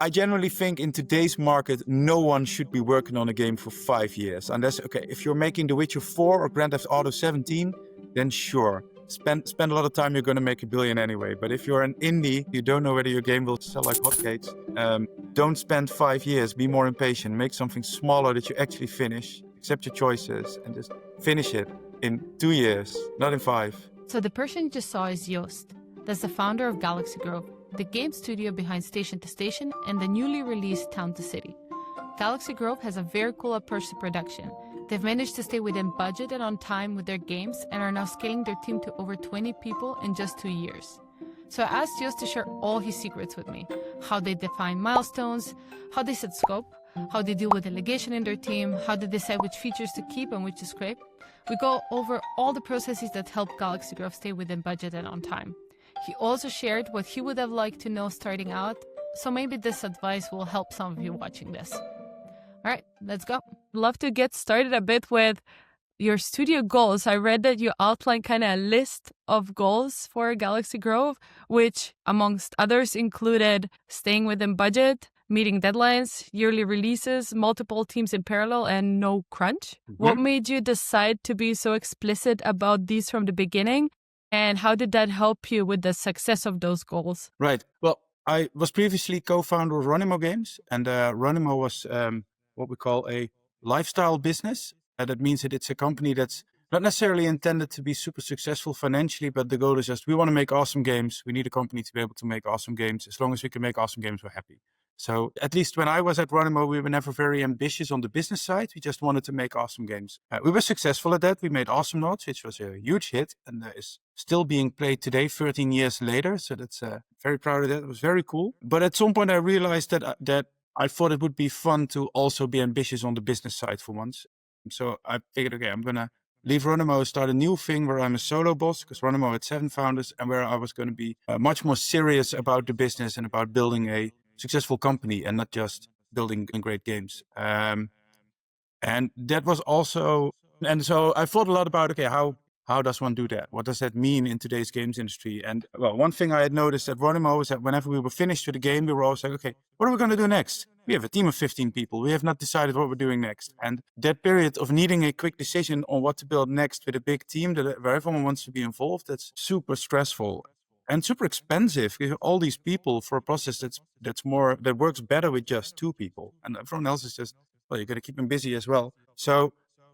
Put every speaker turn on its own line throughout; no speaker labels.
I generally think in today's market, no one should be working on a game for 5 years. Unless, okay, if you're making The Witcher 4 or Grand Theft Auto 17, then sure. Spend a lot of time, you're going to make $1 billion anyway. But if you're an indie, you don't know whether your game will sell like hotcakes. Don't spend 5 years. Be more impatient. Make something smaller that you actually finish. Accept your choices and just finish it in 2 years, not in 5.
So the person you just saw is Joost. That's the founder of Galaxy Grove, the game studio behind Station to Station and the newly released Town to City. Galaxy Grove has a very cool approach to production. They've managed to stay within budget and on time with their games and are now scaling their team to over 20 people in just 2 years. So I asked Joost to share all his secrets with me, how they define milestones, how they set scope, how they deal with delegation in their team, how they decide which features to keep and which to scrape. We go over all the processes that help Galaxy Grove stay within budget and on time. He also shared what he would have liked to know starting out, so maybe this advice will help some of you watching this. All right, let's go. Love to get started a bit with your studio goals. I read that you outlined kind of a list of goals for Galaxy Grove, which amongst others included staying within budget, meeting deadlines, yearly releases, multiple teams in parallel, and no crunch. Mm-hmm. What made you decide to be so explicit about these from the beginning? And how did that help you with the success of those goals?
Right. Well, I was previously co-founder of Ronimo Games, and Ronimo was what we call a lifestyle business. That means that it's a company that's not necessarily intended to be super successful financially, but the goal is just, we want to make awesome games. We need a company to be able to make awesome games. As long as we can make awesome games, we're happy. So at least when I was at Ronimo, we were never very ambitious on the business side. We just wanted to make awesome games. We were successful at that. We made Awesome Notes, which was a huge hit and is still being played today, 13 years later. So that's very proud of that. It was very cool. But at some point, I realized that I thought it would be fun to also be ambitious on the business side for once. So I figured, okay, I'm going to leave Ronimo, start a new thing where I'm a solo boss, because Ronimo had 7 founders, and where I was going to be much more serious about the business and about building a successful company and not just building great games. And that was also, and so I thought a lot about, okay, how does one do that? What does that mean in today's games industry? And well, one thing I had noticed at Ronimo is that whenever we were finished with the game, we were always like, okay, what are we going to do next? We have a team of 15 people. We have not decided what we're doing next. And that period of needing a quick decision on what to build next with a big team where everyone wants to be involved, that's super stressful. And super expensive. You have all these people for a process that works better with just 2 people, and everyone else is just, well, you got to keep them busy as well. So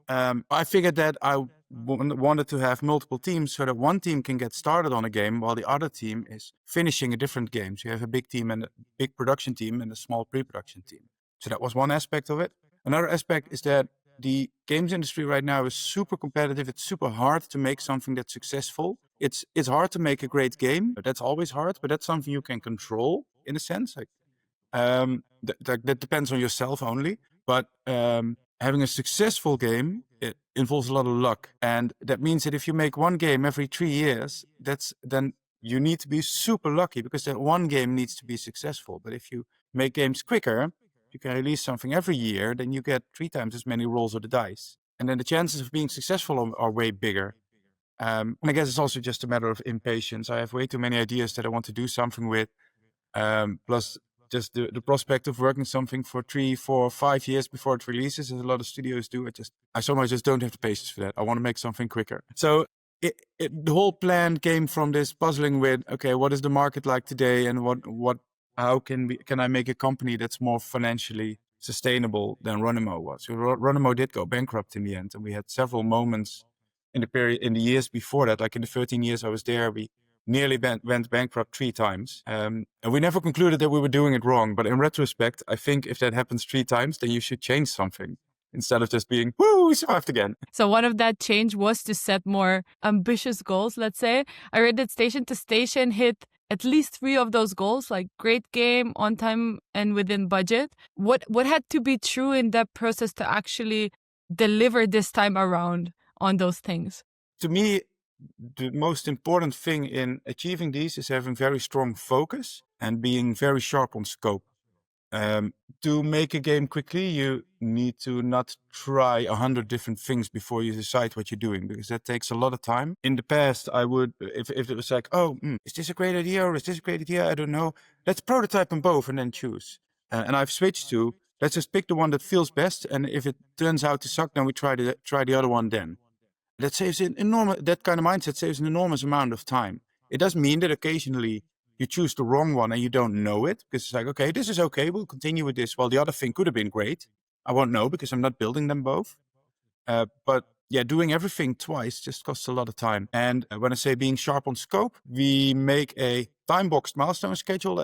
I figured that I wanted to have multiple teams so that one team can get started on a game while the other team is finishing a different game. So you have a big team and a big production team and a small pre-production team. So that was one aspect of it. Another aspect is that the games industry right now is super competitive. It's super hard to make something that's successful. It's hard to make a great game. That's always hard, but that's something you can control in a sense. Like that depends on yourself only. But having a successful game, it involves a lot of luck, and that means that if you make one game every 3 years, then you need to be super lucky because that one game needs to be successful. But if you make games quicker, you can release something every year, then you get 3 times as many rolls of the dice. And then the chances of being successful are way bigger. And I guess it's also just a matter of impatience. I have way too many ideas that I want to do something with. Plus just the prospect of working something for 3, 4, 5 years before it releases, as a lot of studios do. I somehow just don't have the patience for that. I want to make something quicker. So the whole plan came from this puzzling with, okay, what is the market like today, and how can I make a company that's more financially sustainable than Ronimo was? So Ronimo did go bankrupt in the end, and we had several moments in the years before that. Like in the 13 years I was there, we nearly went bankrupt 3 times. And we never concluded that we were doing it wrong. But in retrospect, I think if that happens 3 times, then you should change something instead of just being, woo, we survived again.
So one of that change was to set more ambitious goals, let's say. I read that Station to Station hit at least 3 of those goals, like great game, on time and within budget. What had to be true in that process to actually deliver this time around on those things?
To me, the most important thing in achieving these is having very strong focus and being very sharp on scope. To make a game quickly, you need to not try 100 different things before you decide what you're doing, because that takes a lot of time. In the past, I would, if it was like, is this a great idea or is this a great idea? I don't know. Let's prototype them both and then choose. And I've switched to, let's just pick the one that feels best. And if it turns out to suck, then we try the other one then. That saves that kind of mindset saves an enormous amount of time. It does mean that occasionally you choose the wrong one and you don't know it, because it's like, okay, this is okay, we'll continue with this. Well, the other thing could have been great. I won't know because I'm not building them both. But yeah, doing everything twice just costs a lot of time. And when I say being sharp on scope, we make a time-boxed milestone schedule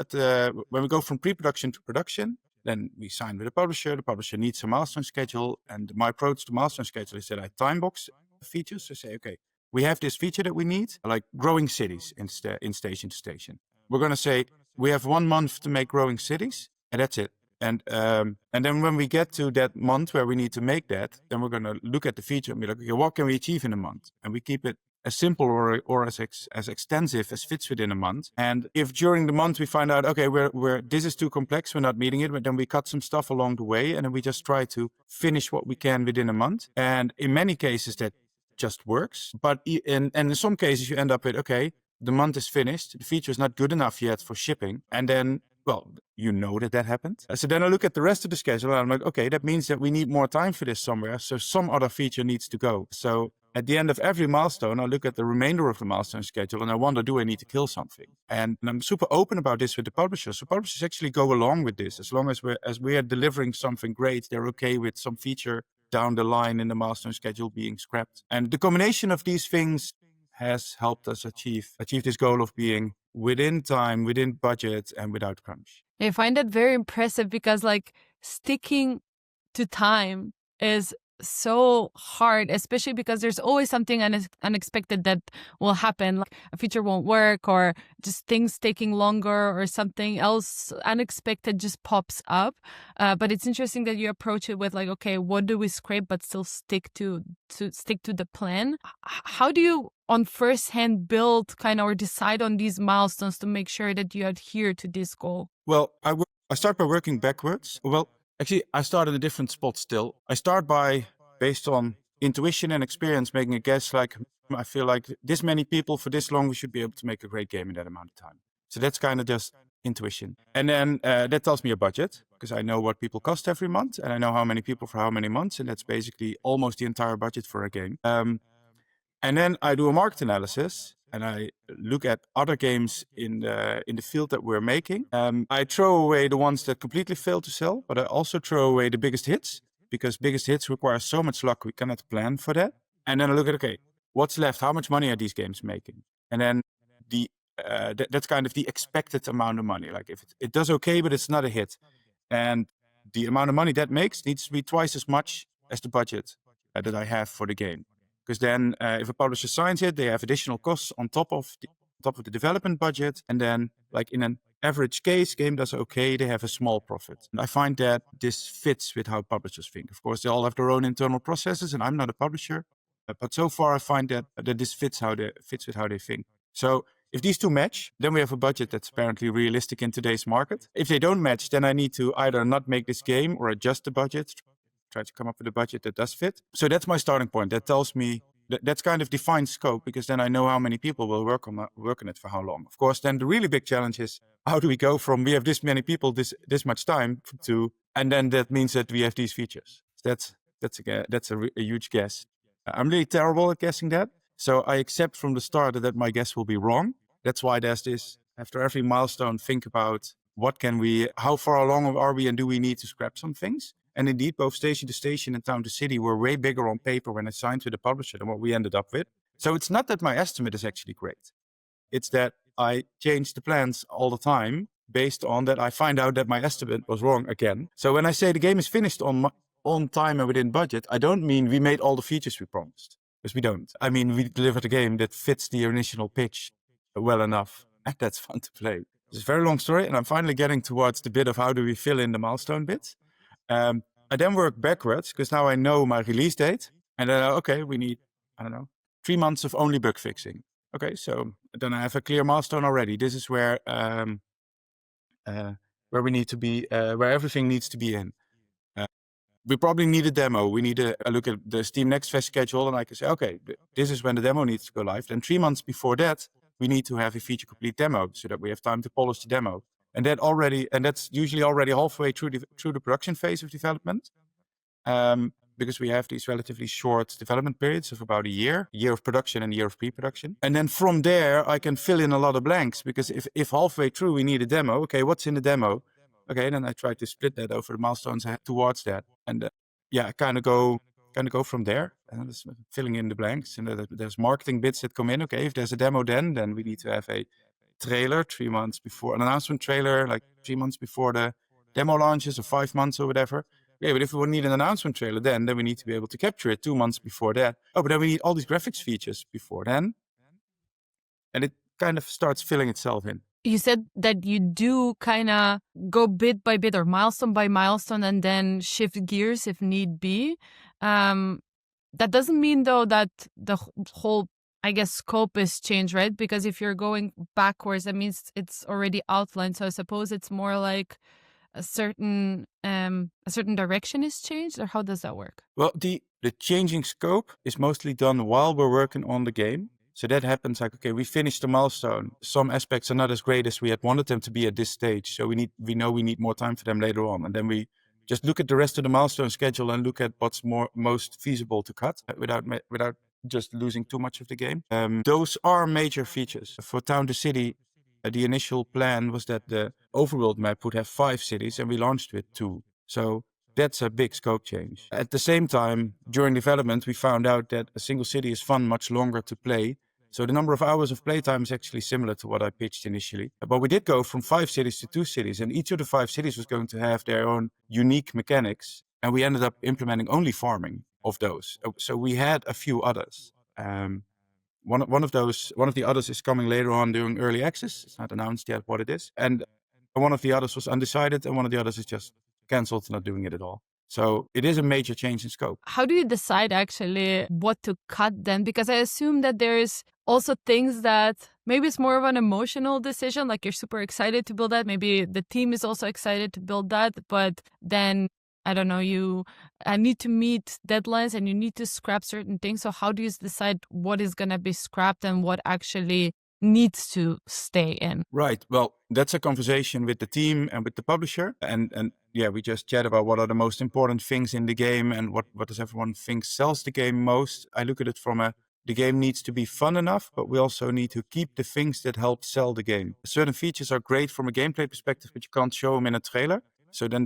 when we go from pre-production to production. Then we sign with the publisher. The publisher needs a milestone schedule. And my approach to milestone schedule is that I time-box features. So say, okay, we have this feature that we need, like growing cities in station to station. We're going to say, we have 1 month to make growing cities, and that's it. And then when we get to that month where we need to make that, then we're going to look at the feature and be like, okay, what can we achieve in a month? And we keep it as simple or as extensive as fits within a month. And if during the month we find out, okay, this is too complex, we're not meeting it, but then we cut some stuff along the way, and then we just try to finish what we can within a month. And in many cases that just works. But in some cases you end up with, okay, the month is finished, the feature is not good enough yet for shipping, and then, well, you know that happened. So then I look at the rest of the schedule and I'm like, okay, that means that we need more time for this somewhere. So some other feature needs to go. So at the end of every milestone, I look at the remainder of the milestone schedule and I wonder, do I need to kill something? And I'm super open about this with the publishers. So publishers actually go along with this. As long as we are delivering something great, they're okay with some feature down the line in the milestone schedule being scrapped. And the combination of these things has helped us achieve this goal of being within time, within budget, and without crunch.
I find that very impressive because like sticking to time is so hard, especially because there's always something unexpected that will happen, like a feature won't work or just things taking longer or something else unexpected just pops up. But it's interesting that you approach it with like, okay, what do we scrape but still stick to the plan? How do you on first hand build kind of or decide on these milestones to make sure that you adhere to this goal?
Well, I start by working backwards. Well, actually, I start at a different spot still. I start based on intuition and experience, making a guess like, I feel like this many people for this long, we should be able to make a great game in that amount of time. So that's kind of just intuition. And then that tells me a budget, because I know what people cost every month and I know how many people for how many months. And that's basically almost the entire budget for a game. And then I do a market analysis and I look at other games in the field that we're making. I throw away the ones that completely fail to sell, but I also throw away the biggest hits, because biggest hits require so much luck, we cannot plan for that. And then I look at, okay, what's left? How much money are these games making? And then that's kind of the expected amount of money. Like if it does okay, but it's not a hit. And the amount of money that makes needs to be twice as much as the budget that I have for the game. Because then if a publisher signs it, they have additional costs on top of the development budget. And then like in an average case, game does okay, they have a small profit. And I find that this fits with how publishers think. Of course, they all have their own internal processes and I'm not a publisher. But so far I find that this fits with how they think. So if these two match, then we have a budget that's apparently realistic in today's market. If they don't match, then I need to either not make this game or adjust the budget, try to come up with a budget that does fit. So that's my starting point. That tells me, that's kind of defines scope, because then I know how many people will work on it for how long. Of course, then the really big challenge is, how do we go from we have this many people, this much time to, and then that means that we have these features. That's a huge guess. I'm really terrible at guessing that. So I accept from the start that my guess will be wrong. That's why there's this, after every milestone, think about how far along are we and do we need to scrap some things? And indeed, both station to station and town to city were way bigger on paper when I signed with the publisher than what we ended up with. So it's not that my estimate is actually great. It's that I change the plans all the time based on that I find out that my estimate was wrong again. So when I say the game is finished on time and within budget, I don't mean we made all the features we promised, because we don't. I mean, we delivered a game that fits the initial pitch well enough, and that's fun to play. It's a very long story, and I'm finally getting towards the bit of how do we fill in the milestone bits. I then work backwards, because now I know my release date. And then, okay, we need, 3 months of only bug fixing. Okay, so then I have a clear milestone already. This is where we need to be, where everything needs to be in. We probably need a demo. We need a look at the Steam Next Fest schedule, and I can say, okay, this is when the demo needs to go live. Then 3 months before that, we need to have a feature complete demo so that we have time to polish the demo. And that's usually already halfway through the production phase of development. Because we have these relatively short development periods of about a year of production and a year of pre-production. And then from there, I can fill in a lot of blanks, because if halfway through we need a demo, okay, what's in the demo? Okay, then I try to split that over the milestones towards that. And kind of go from there, and just filling in the blanks. And there's marketing bits that come in. Okay, if there's a demo, then we need to have a trailer 3 months before, an announcement trailer, like 3 months before the demo launches, or 5 months or whatever. Yeah, but if we need an announcement trailer, then we need to be able to capture it 2 months before that. Oh, but then we need all these graphics features before then. And it kind of starts filling itself in.
You said that you do kind of go bit by bit or milestone by milestone and then shift gears if need be. That doesn't mean, though, that the whole, I guess, scope is changed, right? Because if you're going backwards, that means it's already outlined. So I suppose it's more like a certain direction is changed, or how does that work?
Well, the changing scope is mostly done while we're working on the game. So that happens like, okay, we finished the milestone. Some aspects are not as great as we had wanted them to be at this stage. So we know we need more time for them later on. And then we just look at the rest of the milestone schedule and look at what's most feasible to cut without just losing too much of the game. Those are major features. For Town to City, the initial plan was that the overworld map would have 5 cities, and we launched with 2. So that's a big scope change. At the same time, during development, we found out that a single city is fun much longer to play. So the number of hours of playtime is actually similar to what I pitched initially. But we did go from 5 cities to 2 cities, and each of the 5 cities was going to have their own unique mechanics. And we ended up implementing only farming of those. So we had a few others. One of the others is coming later on during early access. It's not announced yet what it is. And one of the others was undecided, and one of the others is just cancelled, not doing it at all. So it is a major change in scope.
How do you decide actually what to cut then? Because I assume that there's also things that maybe it's more of an emotional decision, like you're super excited to build that. Maybe the team is also excited to build that, but then, I don't know, you need to meet deadlines and you need to scrap certain things. So how do you decide what is going to be scrapped and what actually needs to stay in?
Right. Well, that's a conversation with the team and with the publisher. And yeah, we just chat about what are the most important things in the game and what does everyone think sells the game most. I look at it from the game needs to be fun enough, but we also need to keep the things that help sell the game. Certain features are great from a gameplay perspective, but you can't show them in a trailer. So then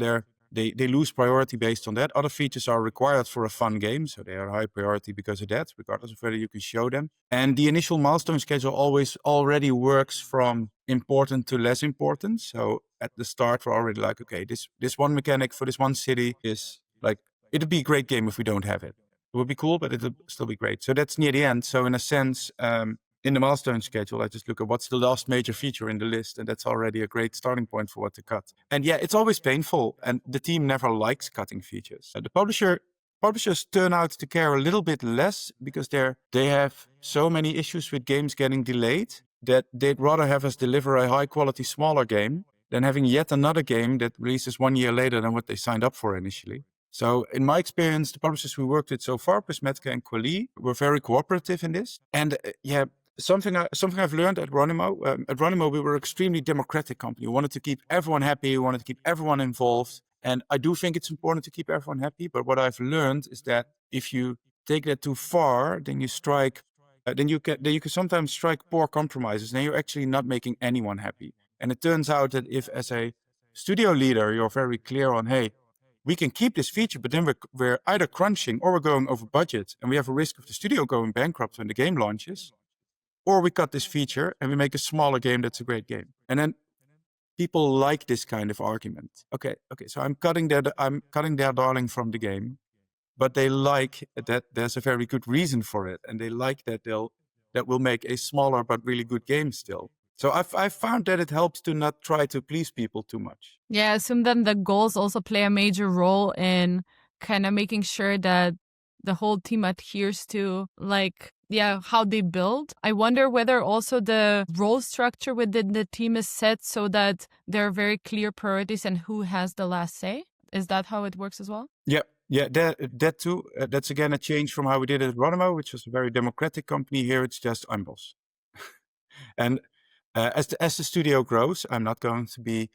they lose priority based on that. Other features are required for a fun game, so they are high priority because of that, regardless of whether you can show them. And the initial milestone schedule always already works from important to less important. So at the start, we're already like, okay, this one mechanic for this one city is like, it'd be a great game if we don't have it. It would be cool, but it'll still be great. So that's near the end. So in a sense, in the milestone schedule, I just look at what's the last major feature in the list, and that's already a great starting point for what to cut. And yeah, it's always painful, and the team never likes cutting features. The publishers turn out to care a little bit less because they have so many issues with games getting delayed that they'd rather have us deliver a high-quality, smaller game than having yet another game that releases 1 year later than what they signed up for initially. So in my experience, the publishers we worked with so far, Prismatica and Quali, were very cooperative in this. And something I've learned at Ronimo. At Ronimo, we were an extremely democratic company. We wanted to keep everyone happy. We wanted to keep everyone involved. And I do think it's important to keep everyone happy. But what I've learned is that if you take that too far, then you strike. Then you can sometimes strike poor compromises. Then you're actually not making anyone happy. And it turns out that if, as a studio leader, you're very clear on, hey, we can keep this feature, but then we're either crunching or we're going over budget, and we have a risk of the studio going bankrupt when the game launches. Or we cut this feature and we make a smaller game that's a great game. And then people like this kind of argument. Okay, so I'm cutting their darling from the game, but they like that there's a very good reason for it, and they like that that will make a smaller but really good game still. So I've found that it helps to not try to please people too much.
Yeah, I assume then the goals also play a major role in kind of making sure that the whole team adheres to how they build. I wonder whether also the role structure within the team is set so that there are very clear priorities and who has the last say. Is that how it works as well?
Yeah, that too. That's again a change from how we did it at Ronimo, which was a very democratic company. Here it's just I'm boss. And As the studio grows, I'm not going to be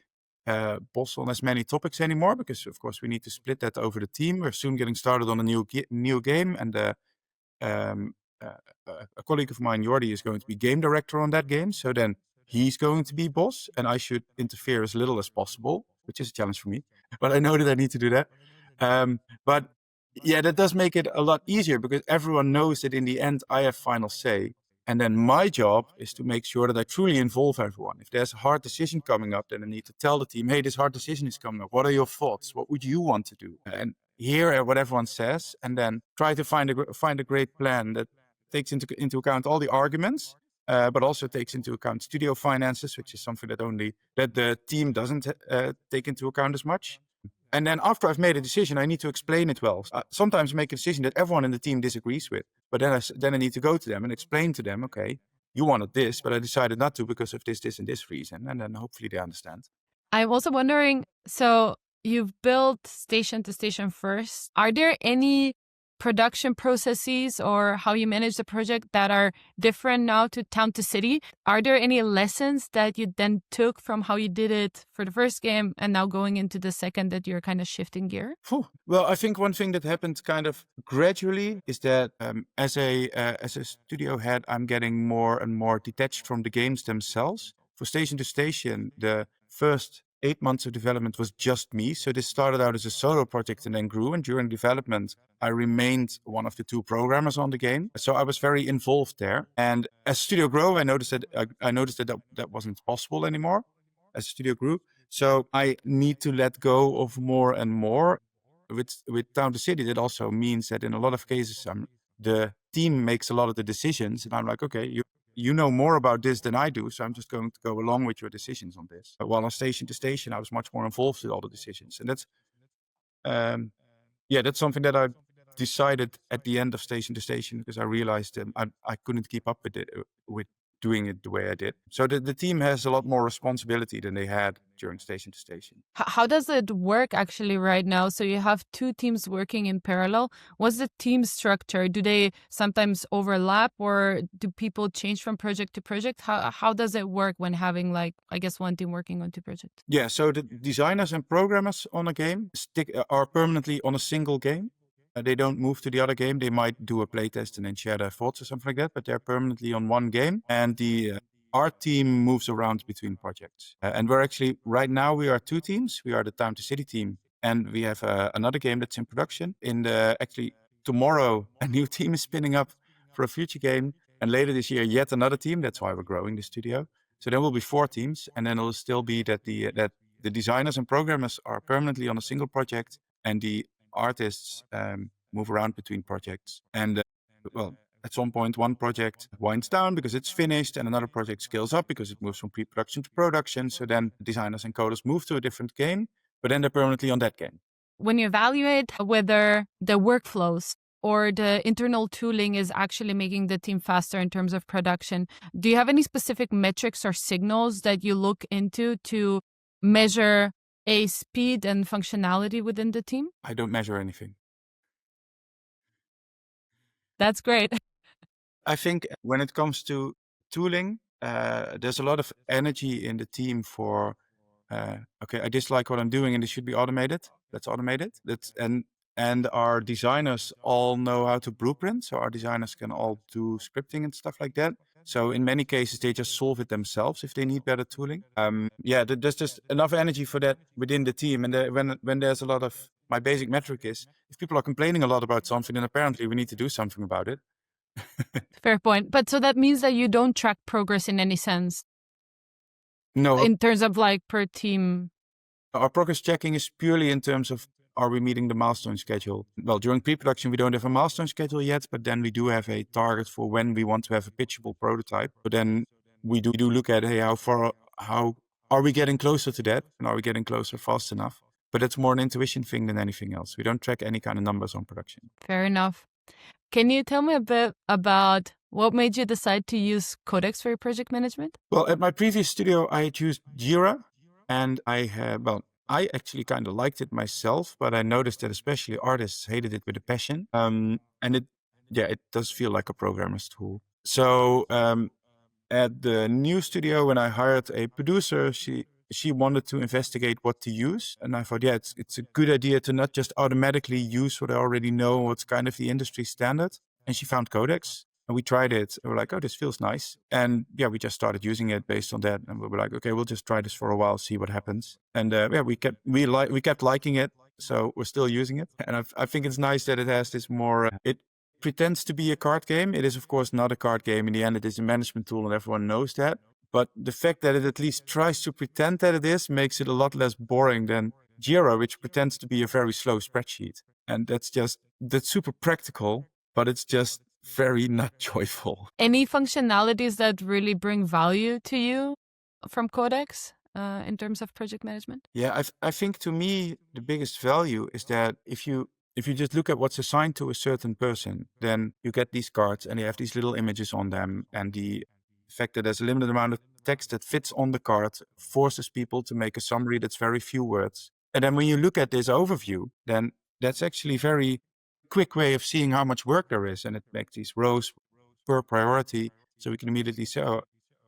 boss on as many topics anymore, because of course we need to split that over the team. We're soon getting started on a new game, and um, a colleague of mine, Jordi, is going to be game director on that game. So then he's going to be boss, and I should interfere as little as possible, which is a challenge for me. But I know that I need to do that. But yeah, that does make it a lot easier, because everyone knows that in the end I have final say. And then my job is to make sure that I truly involve everyone. If there's a hard decision coming up, then I need to tell the team, hey, this hard decision is coming up. What are your thoughts? What would you want to do? And hear what everyone says, and then try to find a great plan that takes into account all the arguments, but also takes into account studio finances, which is something that the team doesn't take into account as much. And then after I've made a decision, I need to explain it well. Sometimes I make a decision that everyone in the team disagrees with, but then I need to go to them and explain to them, okay, you wanted this, but I decided not to because of this, and this reason. And then hopefully they understand.
I'm also wondering, so you've built station to station first. Are there any production processes or how you manage the project that are different now to town to city? Are there any lessons that you then took from how you did it for the first game and now going into the second, that you're kind of shifting gear?
Well, I think one thing that happened kind of gradually is that as a studio head, I'm getting more and more detached from the games themselves. For Station to Station, the first 8 months of development was just me. So this started out as a solo project and then grew. And during development, I remained one of the 2 programmers on the game. So I was very involved there. And as studio grew, I noticed that wasn't possible anymore as studio grew. So I need to let go of more and more. With Town to City, that also means that in a lot of cases, the team makes a lot of the decisions, and I'm like, okay, you know more about this than I do, so I'm just going to go along with your decisions on this. While on Station to Station, I was much more involved with all the decisions, and that's something that I decided at the end of Station to Station, because I realized I couldn't keep up with it, with doing it the way I did. So the team has a lot more responsibility than they had during Station to Station.
How does it work actually right now? So you have 2 teams working in parallel. What's the team structure? Do they sometimes overlap, or do people change from project to project? How does it work when having, like, I guess, one team working on 2 projects?
Yeah, so the designers and programmers on a game are permanently on a single game. They don't move to the other game. They might do a playtest and then share their thoughts or something like that, but they're permanently on one game. And the art team moves around between projects. And we're actually, right now, we are 2 teams. We are the Town to City team, and we have another game that's in production. Actually, tomorrow, a new team is spinning up for a future game. And later this year, yet another team. That's why we're growing the studio. So there will be 4 teams, and then it'll still be that the designers and programmers are permanently on a single project, and the artists move around between projects. And at some point, one project winds down because it's finished, and another project scales up because it moves from pre-production to production. So then designers and coders move to a different game, but then they're permanently on that game.
When you evaluate whether the workflows or the internal tooling is actually making the team faster in terms of production, do you have any specific metrics or signals that you look into to measure a speed and functionality within the team?
I don't measure anything.
That's great.
I think when it comes to tooling, there's a lot of energy in the team for, okay, I dislike what I'm doing and it should be automated. Let's automate it. And our designers all know how to blueprint. So our designers can all do scripting and stuff like that. So in many cases, they just solve it themselves if they need better tooling. There's just enough energy for that within the team. And when there's a lot of, my basic metric is, if people are complaining a lot about something, then apparently we need to do something about it.
Fair point. But so that means that you don't track progress in any sense?
No.
In terms of, like, per team?
Our progress checking is purely in terms of, are we meeting the milestone schedule? Well, during pre-production, we don't have a milestone schedule yet, but then we do have a target for when we want to have a pitchable prototype. But then we do look at, hey, how are we getting closer to that? And are we getting closer fast enough? But it's more an intuition thing than anything else. We don't track any kind of numbers on production.
Fair enough. Can you tell me a bit about what made you decide to use Codex for your project management?
Well, at my previous studio, I had used Jira, and I actually kind of liked it myself, but I noticed that especially artists hated it with a passion. And it does feel like a programmer's tool. So At the new studio, when I hired a producer, she wanted to investigate what to use. And I thought, yeah, it's a good idea to not just automatically use what I already know, what's kind of the industry standard. And she found Codex. And we tried it. And we're like, oh, this feels nice. And yeah, we just started using it based on that. And we were like, okay, we'll just try this for a while, see what happens. And yeah, we kept liking it. So we're still using it. And I think it's nice that it has this more, it pretends to be a card game. It is, of course, not a card game. In the end, it is a management tool and everyone knows that. But the fact that it at least tries to pretend that it is makes it a lot less boring than Jira, which pretends to be a very slow spreadsheet. And that's super practical, but it's just very not joyful.
Any functionalities that really bring value to you from Codex in terms of project management?
Yeah, I think to me, the biggest value is that if you just look at what's assigned to a certain person, then you get these cards and they have these little images on them. And the fact that there's a limited amount of text that fits on the card forces people to make a summary that's very few words. And then when you look at this overview, then that's actually a very quick way of seeing how much work there is. And it makes these rows per priority. So we can immediately say, oh,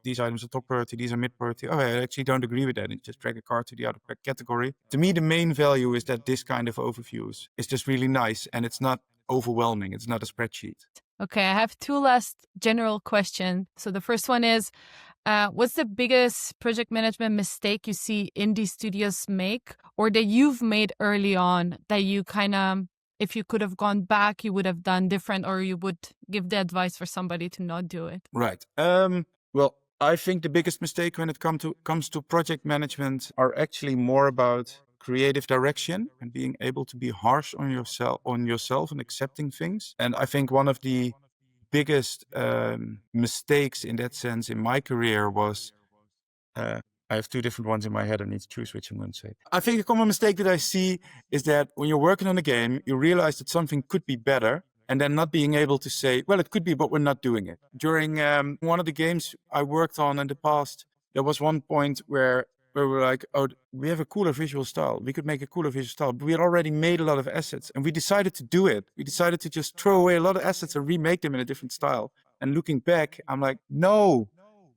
these items are top priority, these are mid priority. Oh, I actually don't agree with that. And just drag a card to the other category. To me, the main value is that this kind of overviews is just really nice and it's not overwhelming. It's not a spreadsheet.
Okay, I have two last general questions. So the first one is, what's the biggest project management mistake you see indie studios make or that you've made early on that you kind of, if you could have gone back, you would have done different, or you would give the advice for somebody to not do it?
Right. Well, I think the biggest mistake when it comes to project management are actually more about creative direction and being able to be harsh on yourself and accepting things. And I think one of the biggest mistakes in that sense in my career was I have two different ones in my head. I need to choose which I'm going to say. I think a common mistake that I see is that when you're working on a game, you realize that something could be better, and then not being able to say, well, it could be, but we're not doing it. During one of the games I worked on in the past, there was one point where we're like, oh, we have a cooler visual style. We could make a cooler visual style, but we had already made a lot of assets, and we decided to do it. We decided to just throw away a lot of assets and remake them in a different style. And looking back, I'm like, no.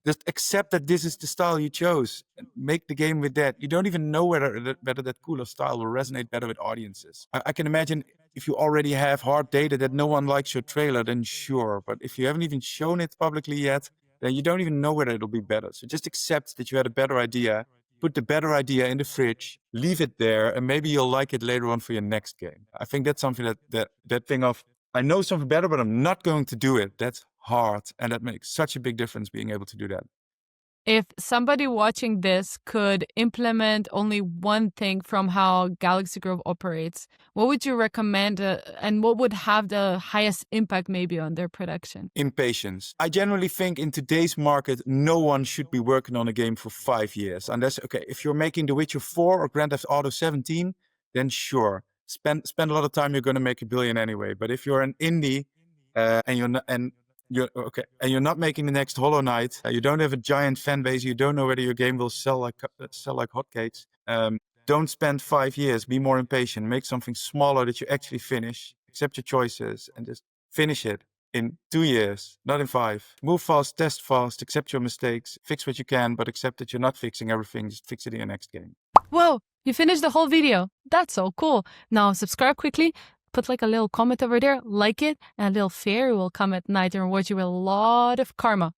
Just accept that this is the style you chose and make the game with that. You don't even know whether that cooler style will resonate better with audiences. I can imagine if you already have hard data that no one likes your trailer, then sure. But if you haven't even shown it publicly yet, then you don't even know whether it'll be better. So just accept that you had a better idea, put the better idea in the fridge, leave it there, and maybe you'll like it later on for your next game. I think that's something that thing of, I know something better, but I'm not going to do it. That's hard. And that makes such a big difference being able to do that.
If somebody watching this could implement only one thing from how Galaxy Grove operates, what would you recommend and what would have the highest impact maybe on their production?
Impatience. I generally think in today's market, no one should be working on a game for 5 years. Unless, okay, if you're making The Witcher 4 or Grand Theft Auto 17, then sure. Spend a lot of time, you're going to make $1 billion anyway. But if you're an indie and you're not making the next Hollow Knight, you don't have a giant fan base, you don't know whether your game will sell like hotcakes, don't spend 5 years. Be more impatient. Make something smaller that you actually finish. Accept your choices and just finish it in 2 years, not in 5. Move fast, test fast, accept your mistakes, fix what you can, but accept that you're not fixing everything. Just fix it in your next game.
Whoa, you finished the whole video. That's so cool. Now subscribe quickly. Put like a little comment over there, like it, and a little fairy will come at night and reward you with a lot of karma.